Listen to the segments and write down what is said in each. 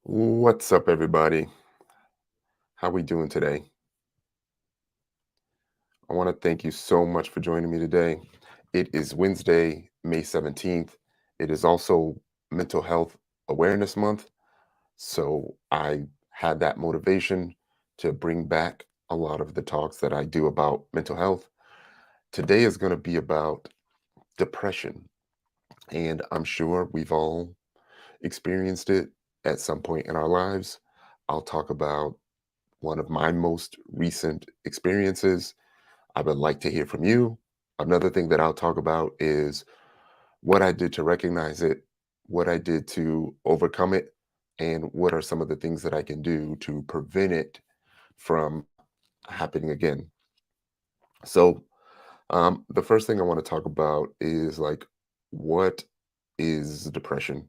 What's up, everybody? How we doing today? I want to thank you so much for joining me today. It is Wednesday, May 17th. It is also Mental Health Awareness Month. So I had that motivation to bring back a lot of the talks that I do about mental health. Today is going to be about depression. And I'm sure we've all experienced it at some point in our lives. I'll talk about one of my most recent experiences. I would like to hear from you. Another thing that I'll talk about is what I did to recognize it, what I did to overcome it, and what are some of the things that I can do to prevent it from happening again. So, the first thing I want to talk about is like, what is depression?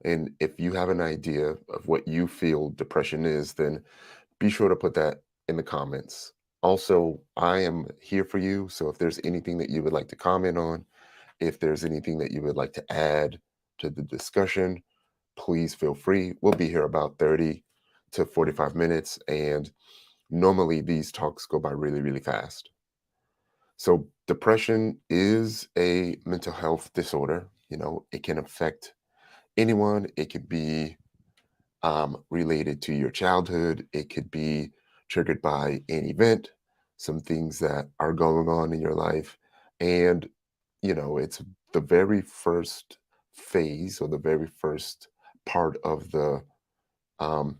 And if you have an idea of what you feel depression is, then be sure to put that in the comments. Also, I am here for you. So if there's anything that you would like to comment on, if there's anything that you would like to add to the discussion, please feel free. We'll be here about 30 to 45 minutes. And normally these talks go by really, really fast. So, depression is a mental health disorder. It can affect anyone. It could be related to your childhood. It could be triggered by an event, some things that are going on in your life. And, it's the very first phase or the very first part of the, um,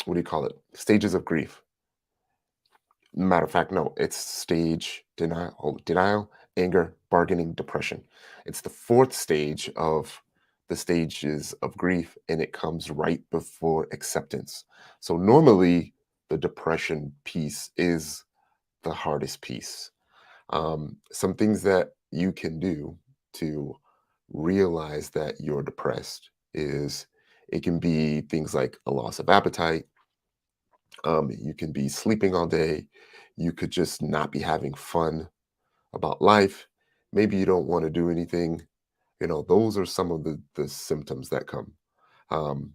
what do you call it? Stages of grief. Matter of fact, no, it's stage denial, anger, bargaining, depression. It's the fourth stage of the stages of grief, and it comes right before acceptance. So normally, the depression piece is the hardest piece. Some things that you can do to realize that you're depressed is it can be things like a loss of appetite, you can be sleeping all day. You could just not be having fun about life. Maybe you don't want to do anything. Those are some of the symptoms that come. Um,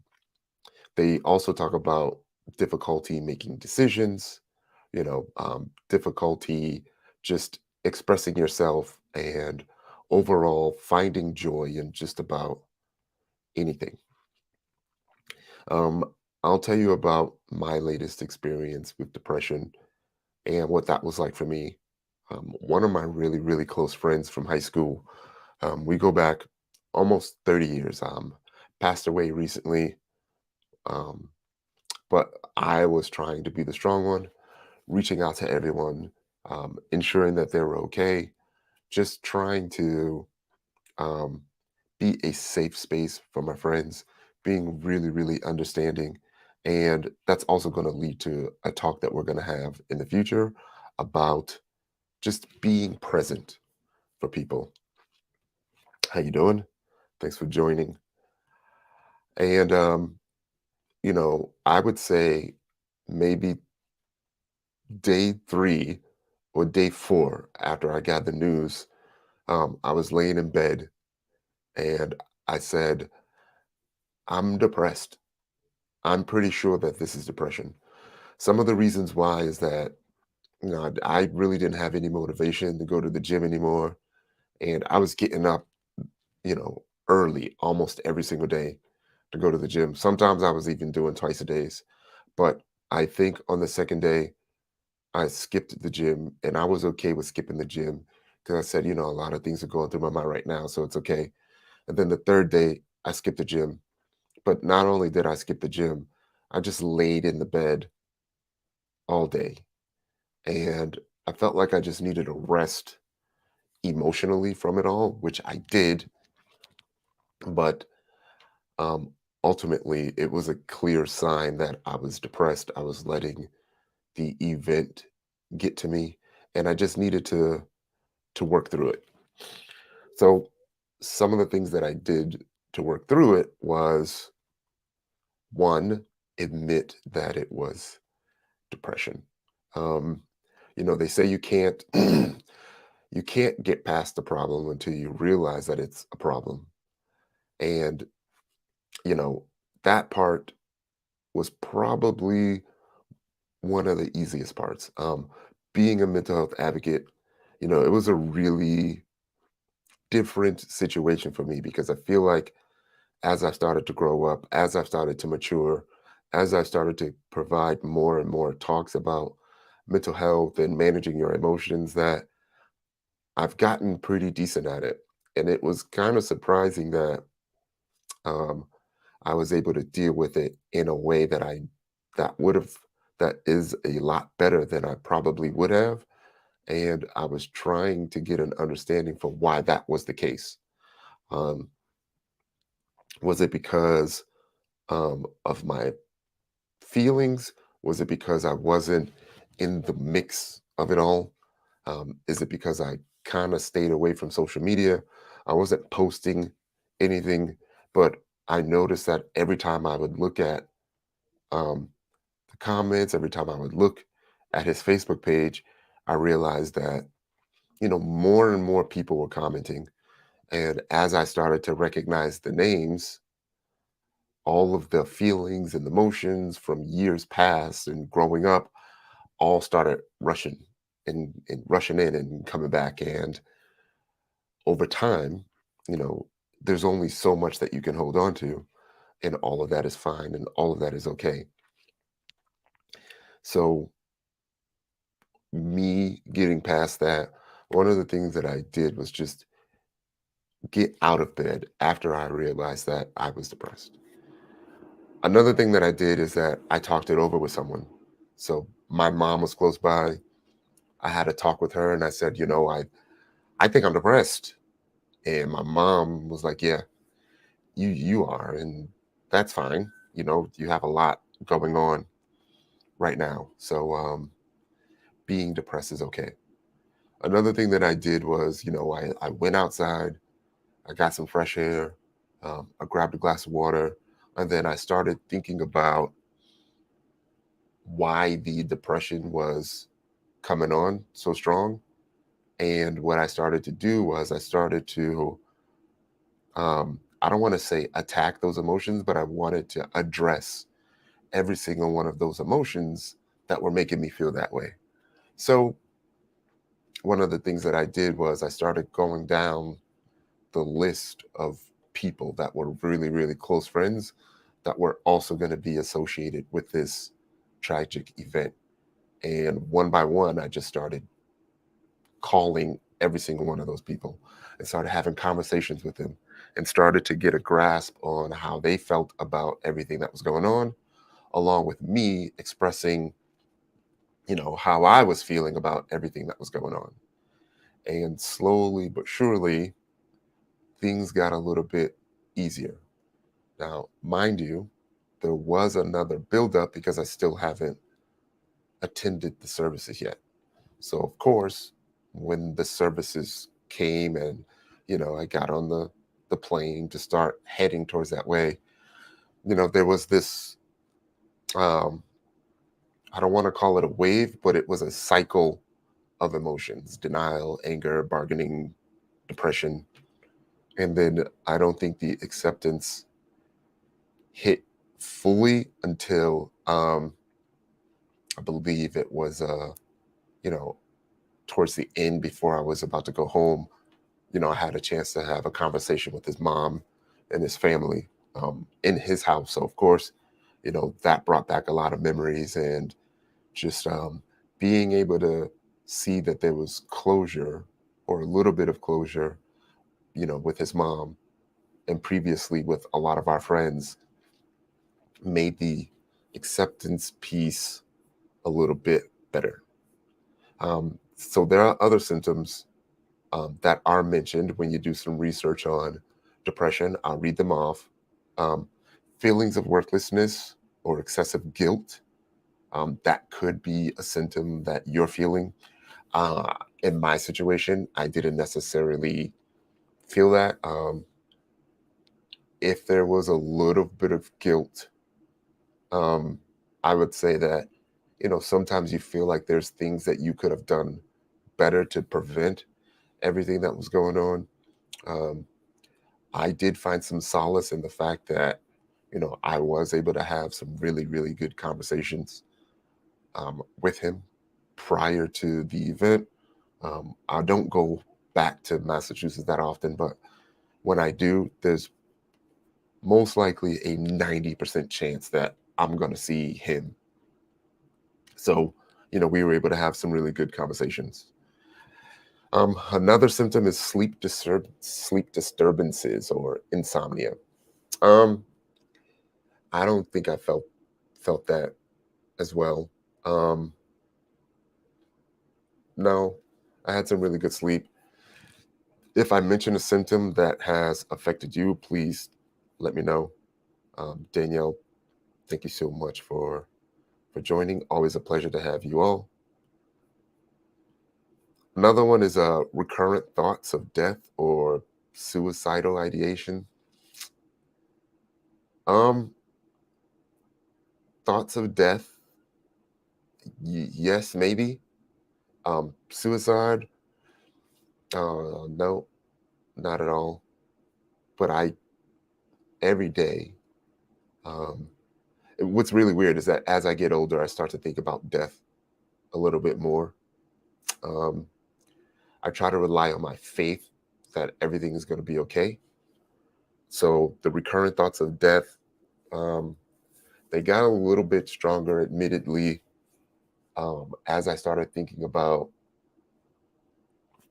they also talk about difficulty making decisions, difficulty just expressing yourself and overall finding joy in just about anything. Um, I'll tell you about my latest experience with depression and what that was like for me. One of my really, really close friends from high school, we go back almost 30 years, passed away recently, um, but I was trying to be the strong one, reaching out to everyone, ensuring that they were okay, just trying to um, be a safe space for my friends, being really, really understanding. And that's also going to lead to a talk that we're going to have in the future about just being present for people. How you doing? Thanks for joining. And I would say maybe day 3 or day 4 after I got the news, I was laying in bed and I said, I'm depressed. I'm pretty sure that this is depression. Some of the reasons why is that, I really didn't have any motivation to go to the gym anymore. And I was getting up, early almost every single day to go to the gym. Sometimes I was even doing twice a days. But I think on the second day, I skipped the gym and I was okay with skipping the gym because I said, a lot of things are going through my mind right now, so it's okay. And then the third day, I skipped the gym. But not only did I skip the gym, I just laid in the bed all day. And I felt like I just needed a rest emotionally from it all, which I did. But um, ultimately, it was a clear sign that I was depressed. I was letting the event get to me, and I just needed to work through it. So some of the things that I did to work through it was one, admit that it was depression. Um, they say you can't you can't get past the problem until you realize that it's a problem. And, you know, that part, was probably one of the easiest parts. Being a mental health advocate, it was a really different situation for me because I feel like as I started to grow up, as I started to mature, as I started to provide more and more talks about mental health and managing your emotions, that I've gotten pretty decent at it. And it was kind of surprising that um, I was able to deal with it in a way that would have that is a lot better than I probably would have. And I was trying to get an understanding for why that was the case. Um, was it because of my feelings? Was it because I wasn't in the mix of it all? Is it because I kind of stayed away from social media? I wasn't posting anything, but I noticed that every time I would look at um, the comments, every time I would look at his Facebook page, I realized that, more and more people were commenting. And as I started to recognize the names, all of the feelings and emotions from years past and growing up all started rushing and rushing in and coming back. And over time, you know, there's only so much that you can hold on to, and all of that is fine and all of that is okay. So, me getting past that, one of the things that I did was just get out of bed after I realized that I was depressed. Another thing that I did is that I talked it over with someone. So, my mom was close by. I had a talk with her and I said, I think I'm depressed. And my mom was like, "Yeah, you are, and that's fine. You have a lot going on right now. So being depressed is okay." Another thing that I did was, I went outside, I got some fresh air, I grabbed a glass of water, and then I started thinking about why the depression was coming on so strong. And what I started to do was I started to I don't want to say attack those emotions, but I wanted to address every single one of those emotions that were making me feel that way. So, one of the things that I did was I started going down the list of people that were really, really close friends that were also going to be associated with this tragic event. And one by one, I just started calling every single one of those people and started having conversations with them and started to get a grasp on how they felt about everything that was going on, along with me expressing, how I was feeling about everything that was going on. And slowly but surely, things got a little bit easier. Now, mind you, there was another buildup because I still haven't attended the services yet. So, of course, when the services came and, I got on the plane to start heading towards that way, there was this, um, I don't want to call it a wave, but it was a cycle of emotions: denial, anger, bargaining, depression. And then I don't think the acceptance hit fully until I believe it was you know, towards the end before I was about to go home. I had a chance to have a conversation with his mom and his family in his house. So of course, that brought back a lot of memories and just being able to see that there was closure or a little bit of closure, with his mom and previously with a lot of our friends made the acceptance piece a little bit better. So there are other symptoms that are mentioned when you do some research on depression. I'll read them off. Um, Feelings of worthlessness or excessive guilt. That could be a symptom that you're feeling. In my situation, I didn't necessarily feel that. If there was a little bit of guilt, um, I would say that, sometimes you feel like there's things that you could have done better to prevent everything that was going on. Um, I did find some solace in the fact that, I was able to have some really, really good conversations with him prior to the event. I don't go back to Massachusetts that often, but when I do, there's most likely a 90% chance that I'm going to see him. So, we were able to have some really good conversations. Another symptom is sleep disturbances or insomnia. Um, I don't think I felt that as well. Um, no, I had some really good sleep. If I mention a symptom that has affected you, please let me know. Danielle, thank you so much for joining. Always a pleasure to have you all. Another one is recurrent thoughts of death or suicidal ideation. Um, Thoughts of death, yes, maybe. Suicide, no, not at all. But every day, um, what's really weird is that as I get older, I start to think about death a little bit more. Um, I try to rely on my faith that everything is going to be okay. So the recurrent thoughts of death, um, they got a little bit stronger, admittedly, as I started thinking about,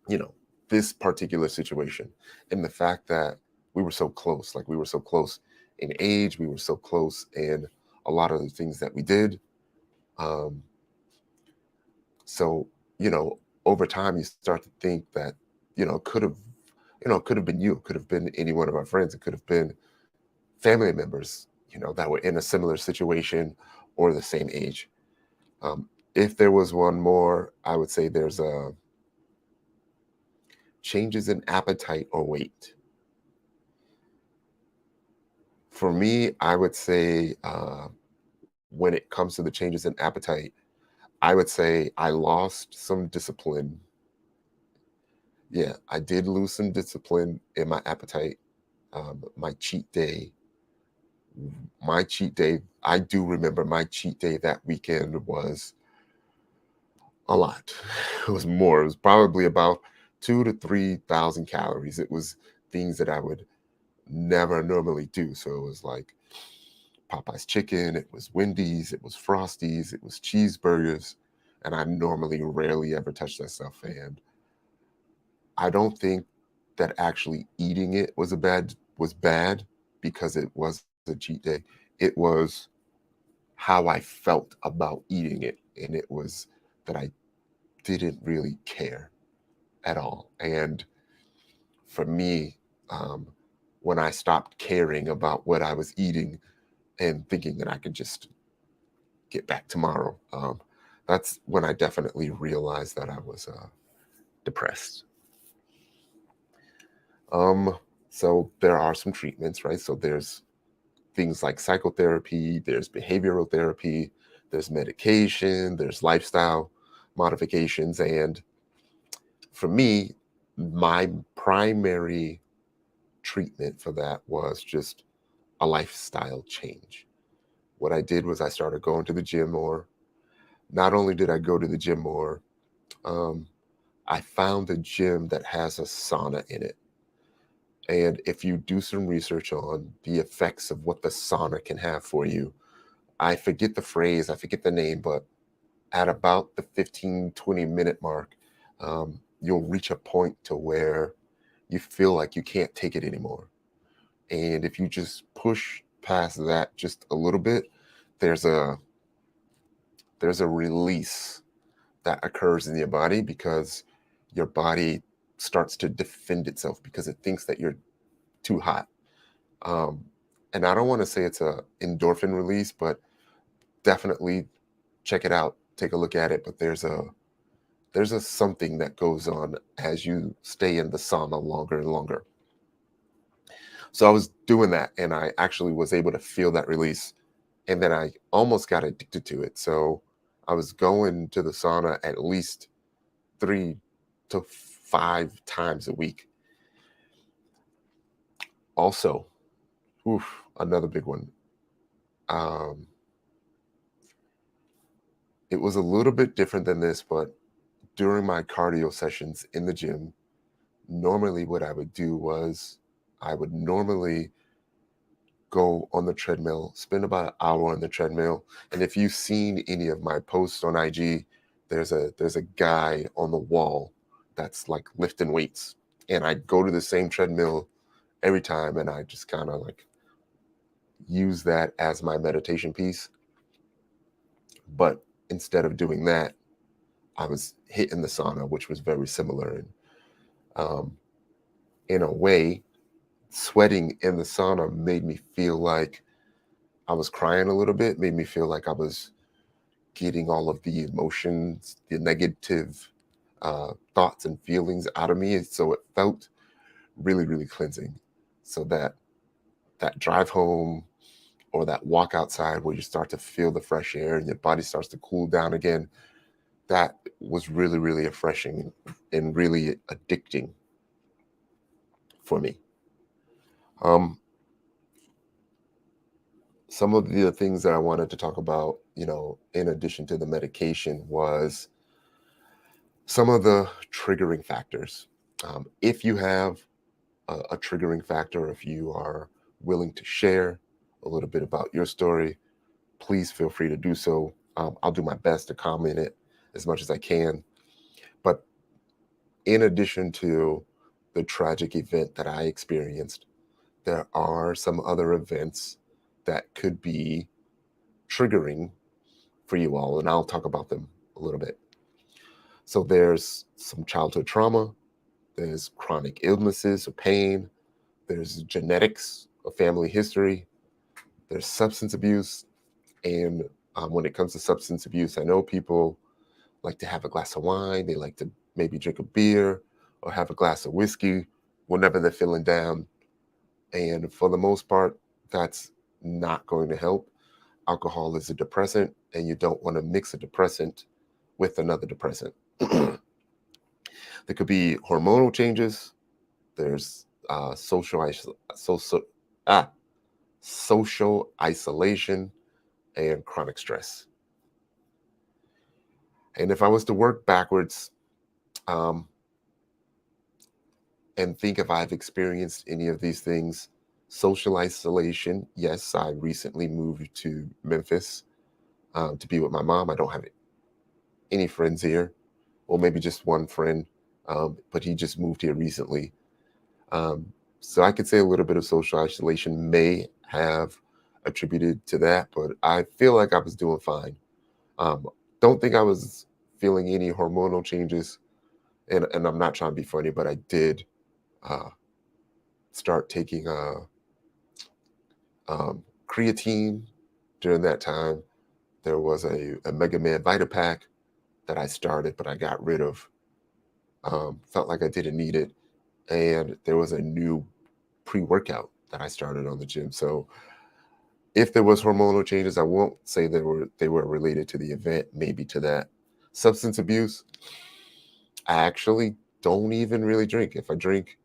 you know, this particular situation and the fact that we were so close, like we were so close in age, we were so close in a lot of the things that we did. Um, so, you know, over time, you start to think that, could have, could have been you, could have been any one of our friends, it could have been family members, that were in a similar situation or the same age. If there was one more, I would say there's changes in appetite or weight. For me, I would say when it comes to the changes in appetite, I would say I lost some discipline. Yeah, I did lose some discipline in my appetite. My cheat day, I do remember my cheat day that weekend was a lot. It was more. It was probably about 2 to 3 thousand calories. It was things that I would never normally do. So it was like Popeye's chicken, it was Wendy's, it was Frosties, it was cheeseburgers, and I normally rarely ever touch that stuff. And I don't think that actually eating it was bad because it was a cheat day. It was how I felt about eating it, and it was that I didn't really care at all. And for me, um, when I stopped caring about what I was eating and thinking that I could just get back tomorrow, that's when I definitely realized that I was depressed. Um, so there are some treatments, right? So there's things like psychotherapy, there's behavioral therapy, there's medication, there's lifestyle modifications. And for me, my primary treatment for that was just a lifestyle change. What I did was I started going to the gym more. Not only did I go to the gym more, um, I found a gym that has a sauna in it. And if you do some research on the effects of what the sauna can have for you, I forget the phrase, I forget the name, but at about the 15-20 minute mark, you'll reach a point to where you feel like you can't take it anymore. And if you just push past that just a little bit, there's a release that occurs in your body because your body starts to defend itself because it thinks that you're too hot. Um, and I don't want to say it's a endorphin release, but definitely check it out, take a look at it. But there's a something that goes on as you stay in the sauna longer and longer. So I was doing that, and I actually was able to feel that release, and then I almost got addicted to it. So I was going to the sauna at least 3 to 5 times a week. Also, another big one. Um, it was a little bit different than this, but during my cardio sessions in the gym, normally what I would do was I would normally go on the treadmill, spend about an hour on the treadmill. And if you've seen any of my posts on IG, there's a guy on the wall that's like lifting weights. And I go to the same treadmill every time and I just kind of like use that as my meditation piece. But instead of doing that, I was hitting the sauna, which was very similar. And um, in a way, sweating in the sauna made me feel like I was crying a little bit, made me feel like I was getting all of the emotions, the negative thoughts and feelings out of me. And so it felt really, really cleansing. So that drive home or that walk outside where you start to feel the fresh air and your body starts to cool down again, that was really, really refreshing and really addicting for me. Um, some of the things that I wanted to talk about, in addition to the medication, was some of the triggering factors. If you have a triggering factor, if you are willing to share a little bit about your story, please feel free to do so. I'll do my best to comment it as much as I can. But in addition to the tragic event that I experienced, there are some other events that could be triggering for you all, and I'll talk about them a little bit. So there's some childhood trauma, there's chronic illnesses or pain, there's genetics, a family history, there's substance abuse. And when it comes to substance abuse, I know people like to have a glass of wine, they like to maybe drink a beer or have a glass of whiskey whenever they're feeling down. And for the most part, that's not going to help. Alcohol is a depressant, and you don't want to mix a depressant with another depressant. There could be hormonal changes. There's social, social isolation and chronic stress. And if I was to work backwards um, and think if I've experienced any of these things, social isolation, yes, I recently moved to Memphis to be with my mom. I don't have any friends here, or maybe just one friend, but he just moved here recently. So I could say a little bit of social isolation may have attributed to that, but I feel like I was doing fine. Um, don't think I was feeling any hormonal changes, and I'm not trying to be funny, but I did uh, start taking creatine during that time. There was a Mega Man Vita Pack that I started, but I got rid of. Felt like I didn't need it, and there was a new pre-workout that I started on the gym. So if there was hormonal changes, I won't say they were related to the event, maybe to that. Substance abuse, I actually don't even really drink. If I drink,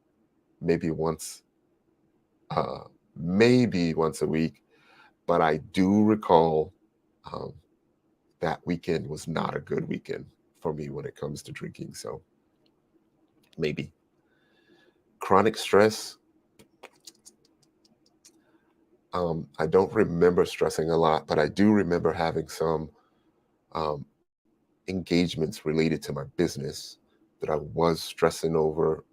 maybe once, uh, maybe once a week. But I do recall um, that weekend was not a good weekend for me when it comes to drinking. So maybe chronic stress. I don't remember stressing a lot, but I do remember having some um, engagements related to my business that I was stressing over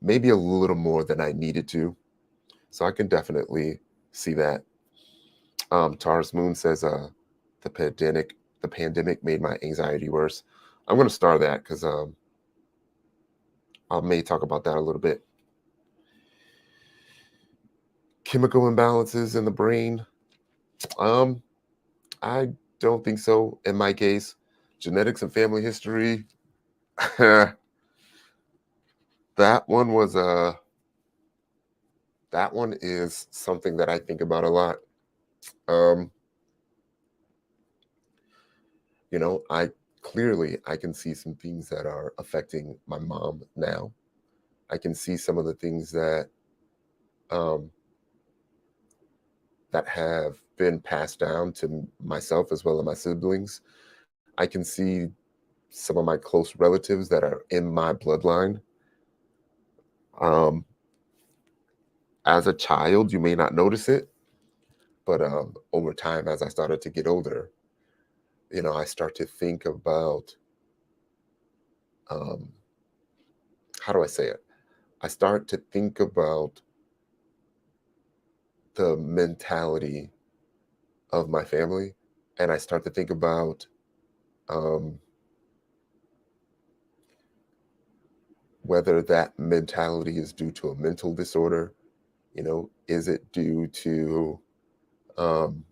maybe a little more than I needed to. So I can definitely see that. Tars Moon says the pandemic made my anxiety worse. I'm going to star that because I may talk about that a little bit. Chemical imbalances in the brain. Um, I don't think so in my case. Genetics and family history. that one was that one is something that I think about a lot. Um, I clearly I can see some things that are affecting my mom now. I can see some of the things that um, that have been passed down to myself as well as my siblings. I can see some of my close relatives that are in my bloodline. Um, as a child, you may not notice it, but over time, as I started to get older, I start to think about, um, how do I say it? I start to think about the mentality of my family, and I start to think about um, whether that mentality is due to a mental disorder. Is it due to, um,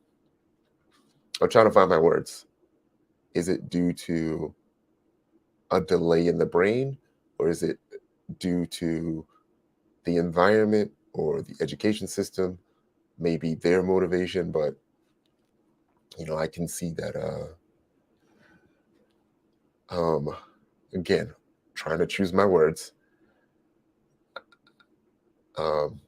I'm trying to find my words. Is it due to a delay in the brain, or is it due to the environment or the education system? Maybe their motivation, but I can see that. Um, Again, trying to choose my words. Um,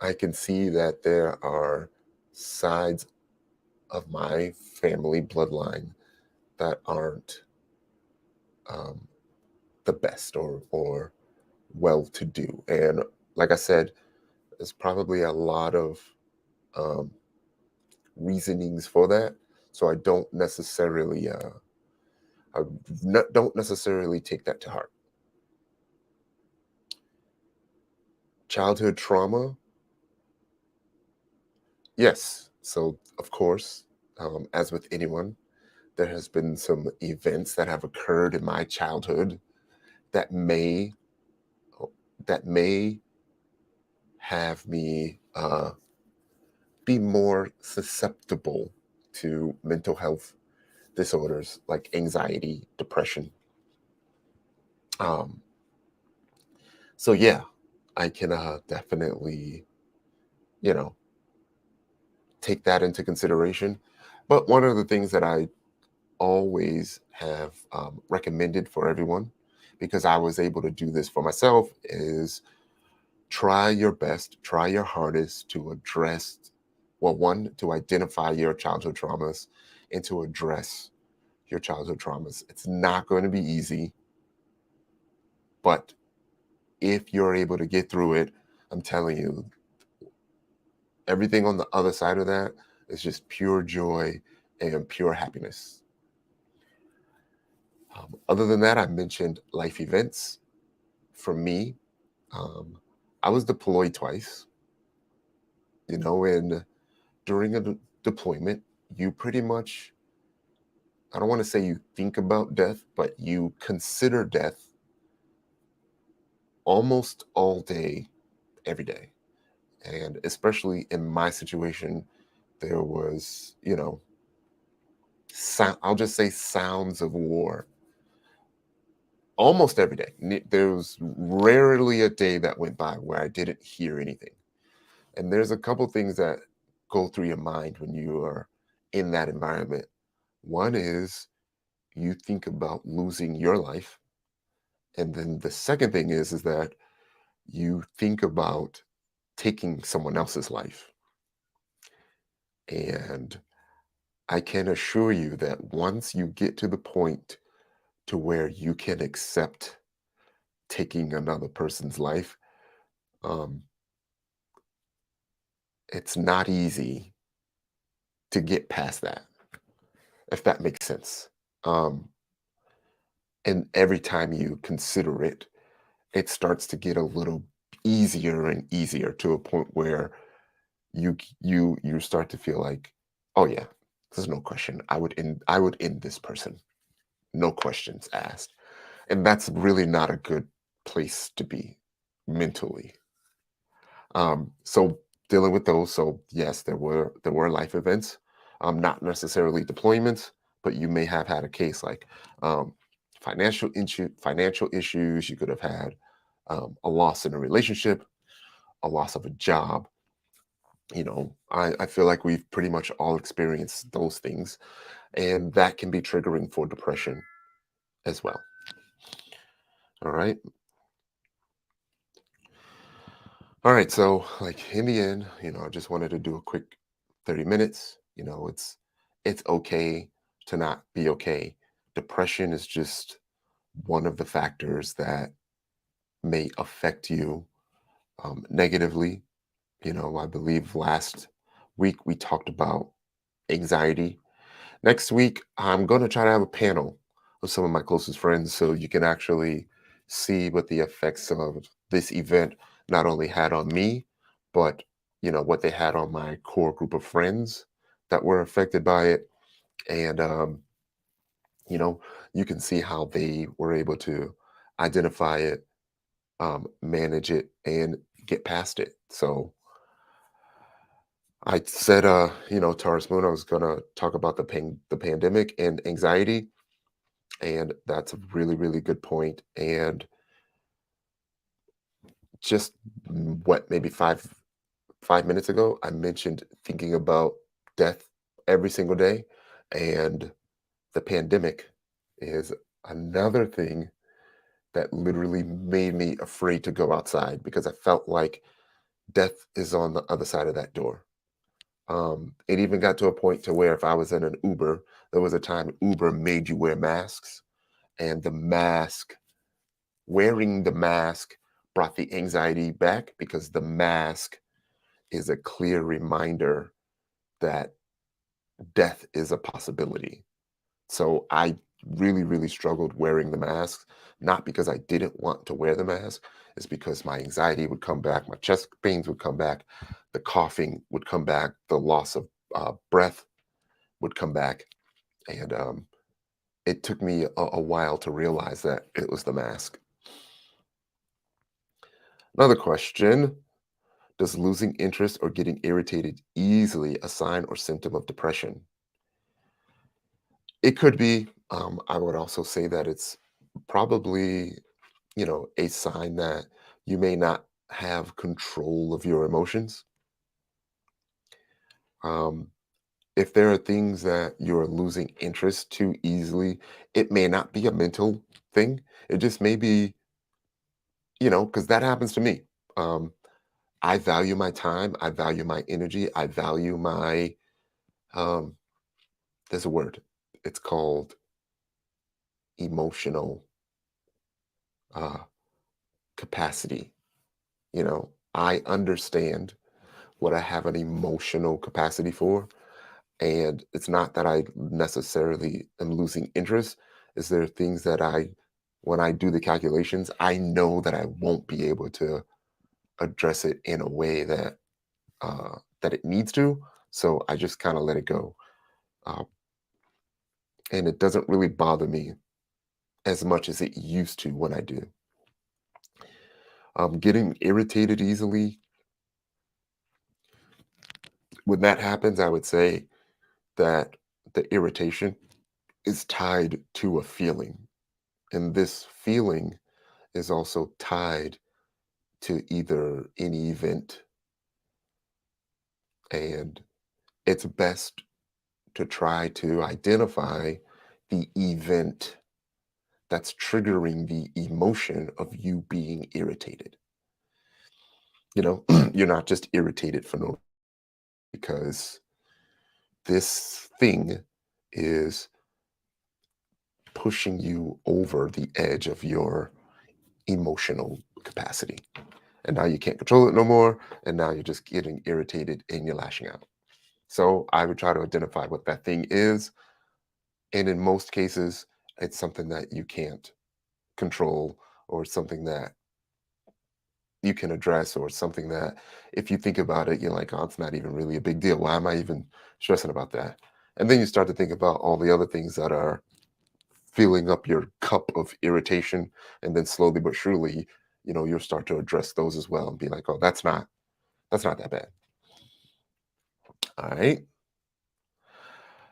I can see that there are sides of my family bloodline that aren't um, the best or well to do. And like I said, there's probably a lot of um, reasonings for that. So I don't necessarily take that to heart. Childhood trauma, yes. So of course, as with anyone, there has been some events that have occurred in my childhood that may that may have me be more susceptible to mental health disorders like anxiety, depression. Um, so yeah, I can definitely, you know, take that into consideration. But one of the things that I always have recommended for everyone, because I was able to do this for myself, is try your best, try your hardest to address, well, one, to identify your childhood traumas and to address your childhood traumas. It's not going to be easy, but if you're able to get through it, I'm telling you, everything on the other side of that is just pure joy and pure happiness. Other than that, I mentioned life events. For me, um, I was deployed twice, and during a deployment, you pretty much, I don't want to say you think about death, but you consider death almost all day, every day. And especially in my situation, there was, I'll just say sounds of war almost every day. There was rarely a day that went by where I didn't hear anything. And there's a couple things that go through your mind when you are in that environment. One is you think about losing your life. And then the second thing is that you think about taking someone else's life. And I can assure you that once you get to the point to where you can accept taking another person's life, um, it's not easy to get past that, if that makes sense. Um, and every time you consider it, it starts to get a little easier and easier to a point where you start to feel like, oh yeah, there's no question. I would end this person. No questions asked. And that's really not a good place to be mentally. So dealing with those, so yes, there were life events, not necessarily deployments, but you may have had a case like financial issues. You could have had a loss in a relationship, a loss of a job. I feel like we've pretty much all experienced those things, and that can be triggering for depression as well. All right. All right, so like in the end, I just wanted to do a quick 30 minutes. It's okay to not be okay. Depression is just one of the factors that may affect you negatively. I believe last week we talked about anxiety. Next week, I'm going to try to have a panel of some of my closest friends so you can actually see what the effects of this event not only had on me, but what they had on my core group of friends that were affected by it. And you know, you can see how they were able to identify it, manage it, and get past it. So I said, Taurus Moon, I was gonna talk about the pandemic and anxiety. And that's a really, really good point. And just what, maybe five minutes ago, I mentioned thinking about death every single day. And the pandemic is another thing that literally made me afraid to go outside because I felt like death is on the other side of that door. It even got to a point to where if I was in an Uber, there was a time Uber made you wear masks, and wearing the mask brought the anxiety back because the mask is a clear reminder that death is a possibility. So I really, really struggled wearing the mask, not because I didn't want to wear the mask, it's because my anxiety would come back, my chest pains would come back, the coughing would come back, the loss of breath would come back. And it took me a while to realize that it was the mask. Another question. Does losing interest or getting irritated easily a sign or symptom of depression? It could be. I would also say that it's probably, a sign that you may not have control of your emotions. Um, if there are things that you're losing interest too easily, it may not be a mental thing. It just may be, because that happens to me. Um, I value my time. I value my energy. I value my um, there's a word. It's called emotional uh, capacity. I understand what I have an emotional capacity for. And it's not that I necessarily am losing interest. Is there things that when I do the calculations, I know that I won't be able to address it in a way that it needs to. So I just kind of let it go. Uh, and it doesn't really bother me as much as it used to when I do. Getting irritated easily. When that happens, I would say that the irritation is tied to a feeling. And this feeling is also tied to either any event. And it's best to try to identify the event that's triggering the emotion of you being irritated. You're not just irritated for no because this thing is pushing you over the edge of your emotional capacity. And now you can't control it no more. And now you're just getting irritated and you're lashing out. So I would try to identify what that thing is. And in most cases, it's something that you can't control or something that you can address or something that if you think about it, you're like, oh, it's not even really a big deal. Why am I even stressing about that? And then you start to think about all the other things that are filling up your cup of irritation. And then slowly but surely, you'll start to address those as well and be like, oh, that's not that bad. All right.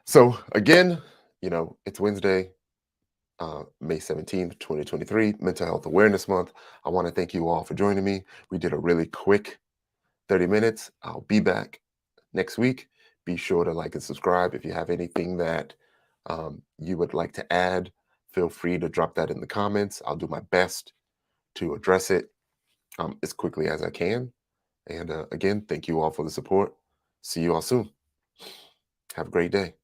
So again, it's Wednesday, May 17th, 2023, Mental Health Awareness Month. I want to thank you all for joining me. We did a really quick 30 minutes. I'll be back next week. Be sure to like and subscribe. If you have anything that you would like to add, feel free to drop that in the comments. I'll do my best to address it as quickly as I can. And again, thank you all for the support. See you all soon. Have a great day.